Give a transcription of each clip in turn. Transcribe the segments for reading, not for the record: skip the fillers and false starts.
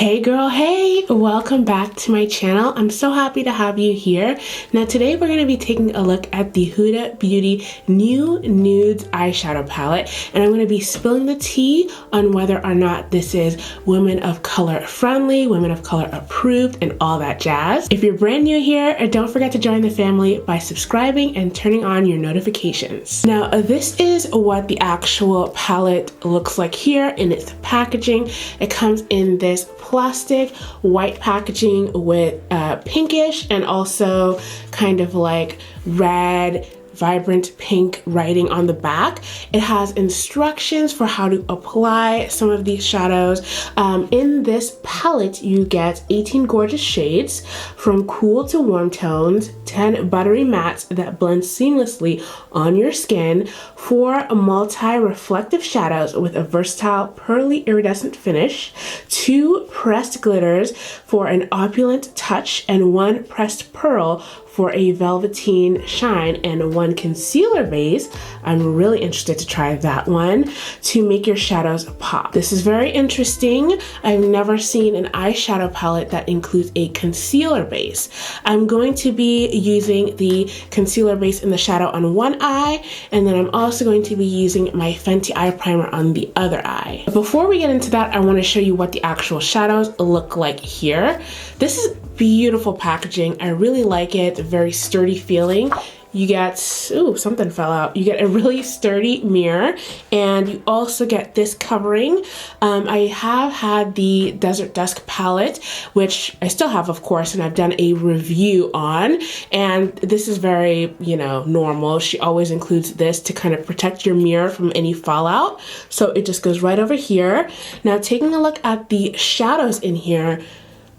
Hey girl, hey! Welcome back to my channel. I'm so happy to have you here. Now today we're going to be taking a look at the Huda Beauty new Nudes Eyeshadow palette, and I'm going to be spilling the tea on whether or not this is women of color friendly, women of color approved, and all that jazz. If you're brand new here, don't forget to join the family by subscribing and turning on your notifications. Now this is what the actual palette looks like here in its packaging. It comes in this plastic white packaging with pinkish and also kind of like red vibrant pink writing on the back. It has instructions for how to apply some of these shadows. In this palette you get 18 gorgeous shades from cool to warm tones, 10 buttery mattes that blend seamlessly on your skin, 4 multi-reflective shadows with a versatile pearly iridescent finish, 2 pressed glitters for an opulent touch, and 1 pressed pearl for a velveteen shine, and 1 concealer base. I'm really interested to try that one to make your shadows pop. This is very interesting. I've never seen an eyeshadow palette that includes a concealer base. I'm going to be using the concealer base in the shadow on one eye, and then I'm also going to be using my Fenty eye primer on the other eye. Before we get into that, I want to show you what the actual shadows look like here. This is beautiful packaging. I really like it. Very sturdy feeling. You get, ooh, something fell out. You get a really sturdy mirror, and you also get this covering. I have had the Desert Dusk palette, which I still have, of course, and I've done a review on, and this is very, normal. She always includes this to kind of protect your mirror from any fallout. So it just goes right over here. Now, taking a look at the shadows in here,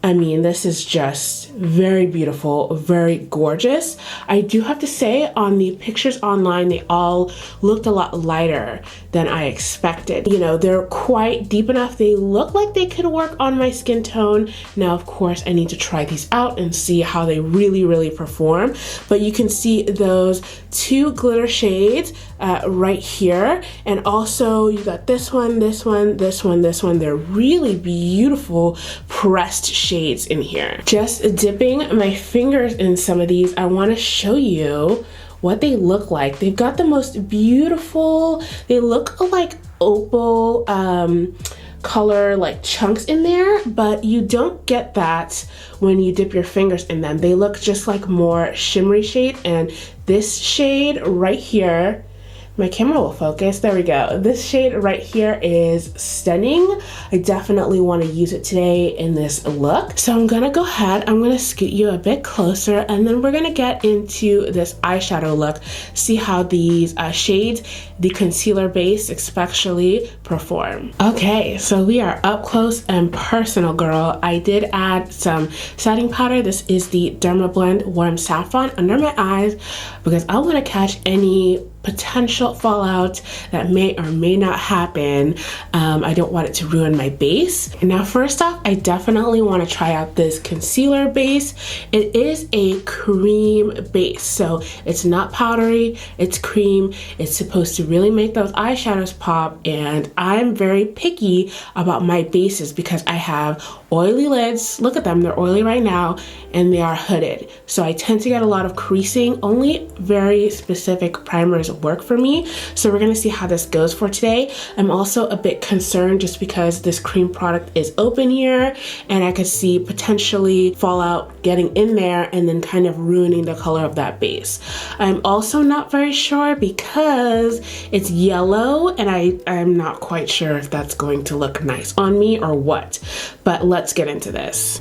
I mean, this is just very beautiful, very gorgeous. I do have to say, on the pictures online, they all looked a lot lighter than I expected. They're quite deep enough. They look like they could work on my skin tone. Now, of course, I need to try these out and see how they really perform. But you can see those 2 glitter shades right here. And also you got this one, this one, this one, this one. They're really beautiful pressed shades in here. Just dipping my fingers in some of these, I want to show you what they look like. They've got the most beautiful, they look like opal color like chunks in there, but you don't get that when you dip your fingers in them. They look just like more shimmery shade, and this shade right here, my camera will focus, there we go. This shade right here is stunning. I definitely want to use it today in this look. So I'm gonna go ahead, I'm gonna scoot you a bit closer, and then we're gonna get into this eyeshadow look, see how these shades, the concealer base especially, perform. Okay, so we are up close and personal, girl. I did add some setting powder. This is the Dermablend Warm Saffron under my eyes because I want to catch any potential fallout that may or may not happen. I don't want it to ruin my base. Now, first off, I definitely want to try out this concealer base. It is a cream base, so it's not powdery, it's cream. It's supposed to really make those eyeshadows pop, and I'm very picky about my bases because I have oily lids. Look at them, they're oily right now, and they are hooded. So I tend to get a lot of creasing. Only very specific primers work for me. So we're gonna see how this goes for today. I'm also a bit concerned just because this cream product is open here, and I could see potentially fallout getting in there and then kind of ruining the color of that base. I'm also not very sure because it's yellow, and I'm not quite sure if that's going to look nice on me or what. But let's get into this.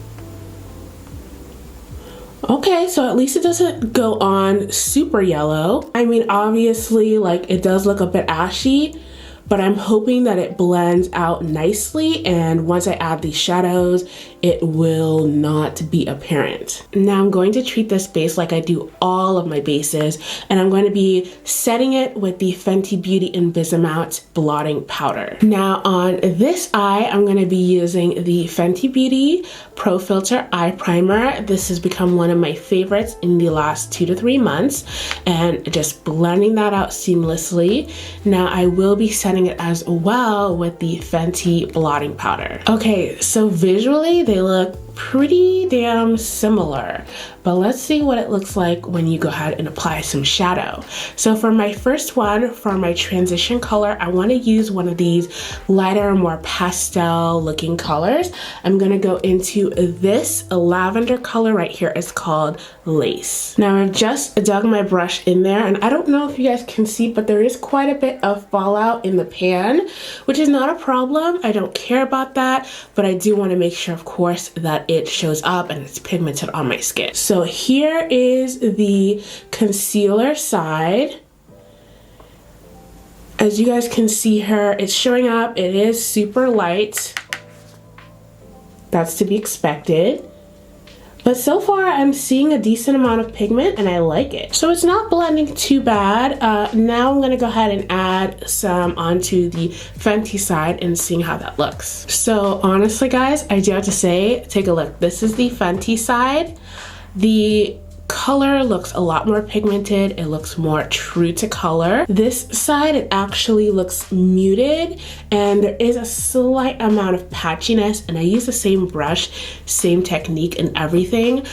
Okay, so at least it doesn't go on super yellow. I mean, obviously, like, it does look a bit ashy, but I'm hoping that it blends out nicely, and once I add these shadows, it will not be apparent. Now I'm going to treat this base like I do all of my bases, and I'm going to be setting it with the Fenty Beauty Invisimount blotting powder. Now on this eye, I'm going to be using the Fenty Beauty Pro Filter Eye Primer. This has become one of my favorites in the last 2 to 3 months, and just blending that out seamlessly. Now I will be setting setting it as well with the Fenty blotting powder. Okay, so visually they look pretty damn similar, but let's see what it looks like when you go ahead and apply some shadow. So for my first one, for my transition color, I want to use one of these lighter, more pastel looking colors. I'm gonna go into this lavender color right here. It's called Lace. Now I've just dug my brush in there, and I don't know if you guys can see, but there is quite a bit of fallout in the pan, which is not a problem. I don't care about that, but I do want to make sure, of course, that it shows up and it's pigmented on my skin. So here is the concealer side. As you guys can see here, it's showing up. It is super light. That's to be expected. But so far I'm seeing a decent amount of pigment and I like it. So it's not blending too bad. Now I'm gonna go ahead and add some onto the Fenty side and seeing how that looks. So honestly guys, I do have to say, take a look. This is the Fenty side. The color looks a lot more pigmented. It looks more true to color. This side, it actually looks muted and there is a slight amount of patchiness, and I use the same brush, same technique and everything.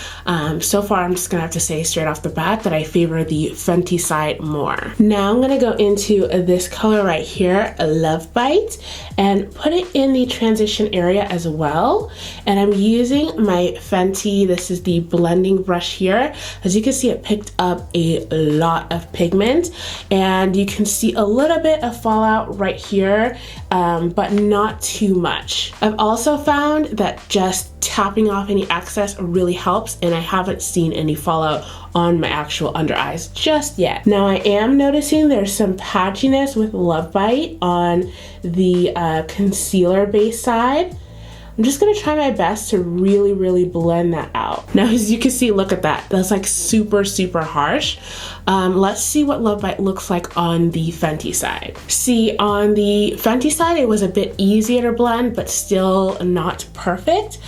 So far I'm just gonna have to say straight off the bat that I favor the Fenty side more. Now I'm gonna go into this color right here, Love Bite, and put it in the transition area as well. And I'm using my Fenty, this is the blending brush here. As you can see, it picked up a lot of pigment, and you can see a little bit of fallout right here, but not too much. I've also found that just tapping off any excess really helps, and I haven't seen any fallout on my actual under eyes just yet. Now I am noticing there's some patchiness with Love Bite on the concealer base side. I'm just gonna try my best to really blend that out. Now as you can see, look at that. That's like super harsh. Let's see what Love Bite looks like on the Fenty side. See, on the Fenty side, it was a bit easier to blend, but still not perfect.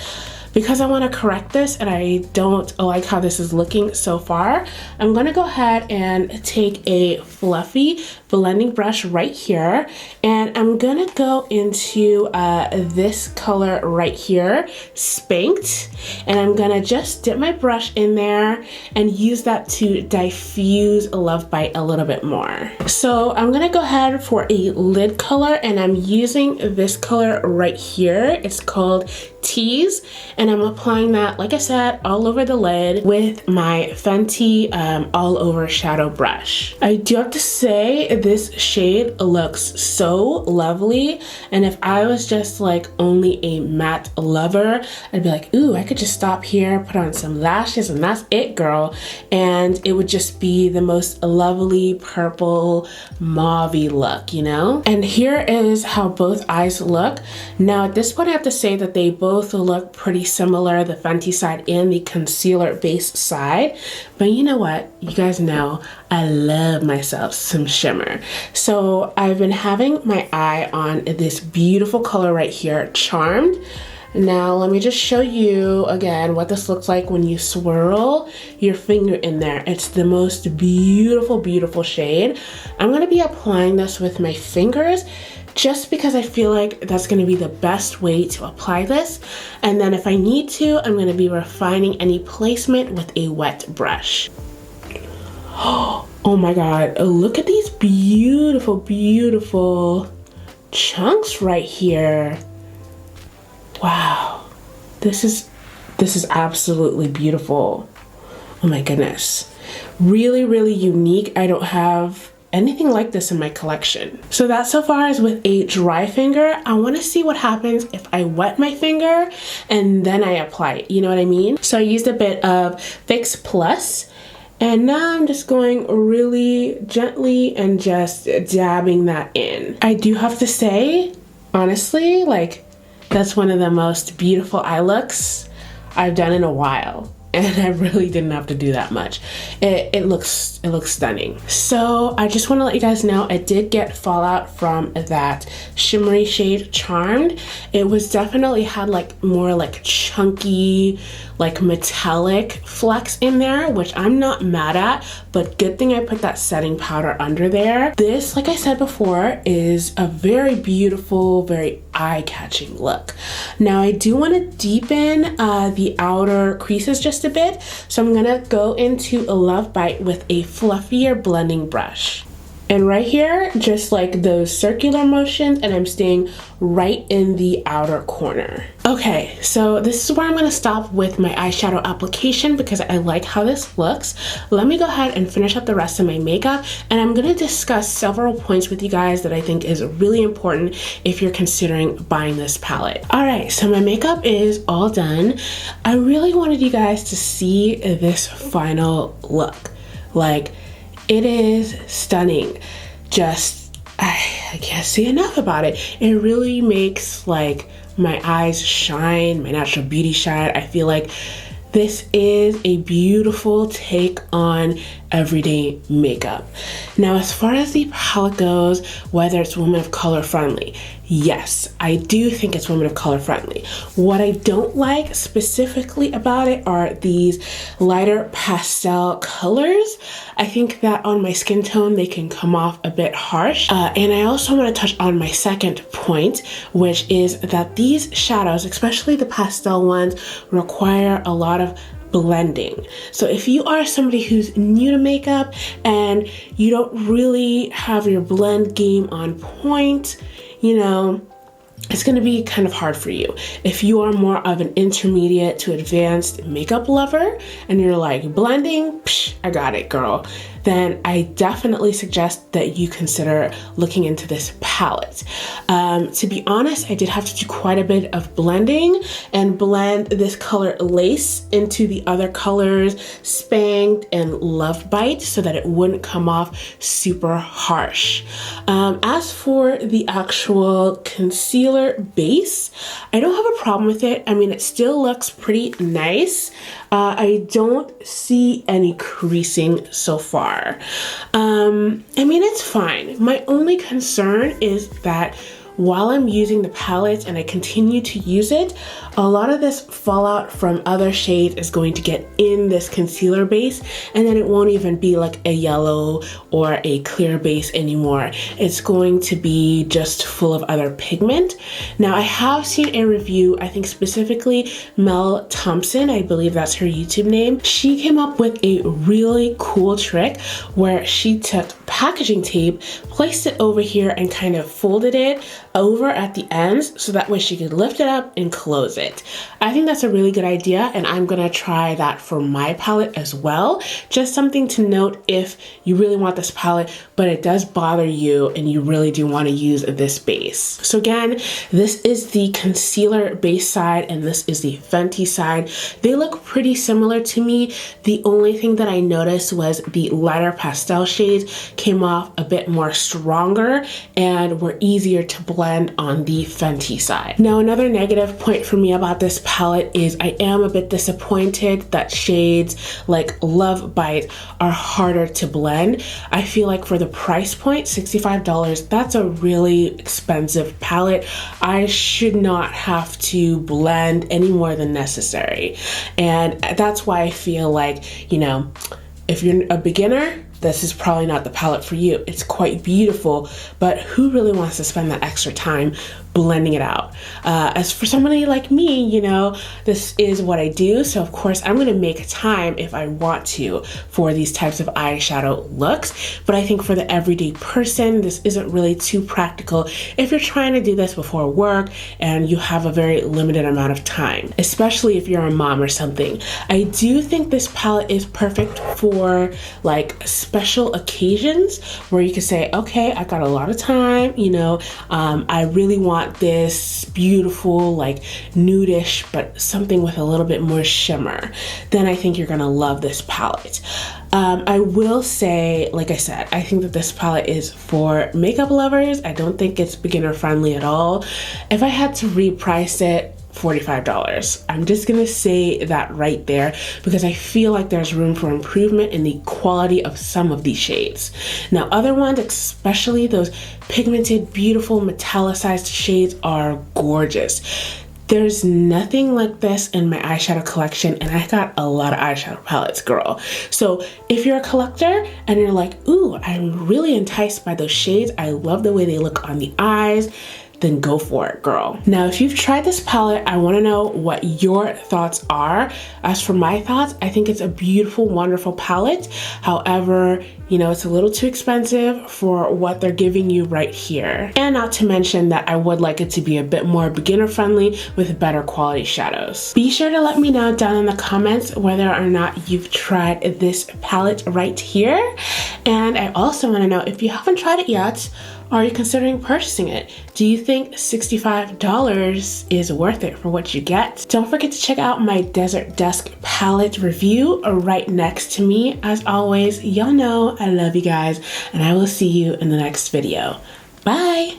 Because I want to correct this and I don't like how this is looking so far, I'm going to go ahead and take a fluffy blending brush right here, and I'm going to go into this color right here, Spanked, and I'm going to just dip my brush in there and use that to diffuse Love Bite a little bit more. So I'm going to go ahead for a lid color, and I'm using this color right here. It's called Tease, and I'm applying that, like I said, all over the lid with my Fenty all over shadow brush. I do have to say, this shade looks so lovely, and if I was just like only a matte lover, I'd be like, ooh, I could just stop here, put on some lashes, and that's it, girl, and it would just be the most lovely purple mauve-y look, you know? And here is how both eyes look. Now at this point I have to say that they both look pretty similar, the Fenty side and the concealer base side, but you know what, you guys know I love myself some shimmer. So I've been having my eye on this beautiful color right here, Charmed. Now let me just show you again what this looks like when you swirl your finger in there. It's the most beautiful shade. I'm going to be applying this with my fingers just because I feel like that's going to be the best way to apply this. And then if I need to, I'm going to be refining any placement with a wet brush. Oh my god, look at these beautiful chunks right here. Wow, this is absolutely beautiful. Oh my goodness, really unique. I don't have anything like this in my collection. So that so far is with a dry finger. I want to see what happens if I wet my finger and then I apply it, you know what I mean? So I used a bit of Fix Plus, and now I'm just going really gently and just dabbing that in. I do have to say, honestly, like, that's one of the most beautiful eye looks I've done in a while. And I really didn't have to do that much. It looks stunning. So I just want to let you guys know I did get fallout from that shimmery shade Charmed. It was definitely had like more like chunky, like metallic flecks in there, which I'm not mad at, but good thing I put that setting powder under there. This, like I said before, is a very beautiful, very eye-catching look. Now I do want to deepen the outer creases just a bit, so I'm gonna go into a Love Bite with a fluffier blending brush. And right here, just like those circular motions, and I'm staying right in the outer corner. Okay, so this is where I'm gonna stop with my eyeshadow application because I like how this looks. Let me go ahead and finish up the rest of my makeup, and I'm gonna discuss several points with you guys that I think is really important if you're considering buying this palette. All right, so my makeup is all done. I really wanted you guys to see this final look. Like, it is stunning. Just, I can't say enough about it. It really makes like my eyes shine, my natural beauty shine. I feel like this is a beautiful take on everyday makeup. Now, as far as the palette goes, whether it's women of color friendly, yes, I do think it's women of color friendly. What I don't like specifically about it are these lighter pastel colors. I think that on my skin tone, they can come off a bit harsh. And I also want to touch on my second point, which is that these shadows, especially the pastel ones, require a lot of blending. So if you are somebody who's new to makeup and you don't really have your blend game on point, you know, it's gonna be kind of hard for you. If you are more of an intermediate to advanced makeup lover and you're like, blending, psh, I got it, girl, then I definitely suggest that you consider looking into this palette. To be honest, I did have to do quite a bit of blending and blend this color Lace into the other colors Spanked and Love Bite so that it wouldn't come off super harsh. As for the actual concealer base, I don't have a problem with it. I mean, it still looks pretty nice. I don't see any creasing so far. I mean, it's fine. My only concern is that while I'm using the palette and I continue to use it, a lot of this fallout from other shades is going to get in this concealer base, and then it won't even be like a yellow or a clear base anymore. It's going to be just full of other pigment. Now, I have seen a review, I think specifically Mel Thompson, I believe that's her YouTube name. She came up with a really cool trick where she took packaging tape, placed it over here, and kind of folded it over at the ends so that way she could lift it up and close it. I think that's a really good idea, and I'm gonna try that for my palette as well. Just something to note if you really want this palette, but it does bother you and you really do want to use this base. So again, this is the concealer base side and this is the Fenty side. They look pretty similar to me. The only thing that I noticed was the lighter pastel shades came off a bit more stronger and were easier to blend on the Fenty side. Now, another negative point for me about this palette is I am a bit disappointed that shades like Love Bite are harder to blend. I feel like for the price point, $65, that's a really expensive palette. I should not have to blend any more than necessary. And that's why I feel like, you know, if you're a beginner, this is probably not the palette for you. It's quite beautiful, but who really wants to spend that extra time blending it out? As for somebody like me, you know, this is what I do. So of course I'm gonna make time if I want to for these types of eyeshadow looks. But I think for the everyday person, this isn't really too practical if you're trying to do this before work and you have a very limited amount of time, especially if you're a mom or something. I do think this palette is perfect for like special occasions where you can say, okay, I got a lot of time, you know, I really want this beautiful, like nudish, but something with a little bit more shimmer, then I think you're gonna love this palette. I will say, like I said, I think that this palette is for makeup lovers. I don't think it's beginner friendly at all. If I had to reprice it, $45. I'm just gonna say that right there because I feel like there's room for improvement in the quality of some of these shades. Now, other ones, especially those pigmented, beautiful, metallicized shades, are gorgeous. There's nothing like this in my eyeshadow collection, and I got a lot of eyeshadow palettes, girl. So if you're a collector and you're like, ooh, I'm really enticed by those shades, I love the way they look on the eyes, then go for it, girl. Now, if you've tried this palette, I wanna know what your thoughts are. As for my thoughts, I think it's a beautiful, wonderful palette. However, you know, it's a little too expensive for what they're giving you right here. And not to mention that I would like it to be a bit more beginner friendly with better quality shadows. Be sure to let me know down in the comments whether or not you've tried this palette right here. And I also wanna know, if you haven't tried it yet, are you considering purchasing it? Do you think $65 is worth it for what you get? Don't forget to check out my Desert Dusk palette review right next to me. As always, y'all know I love you guys, and I will see you in the next video. Bye!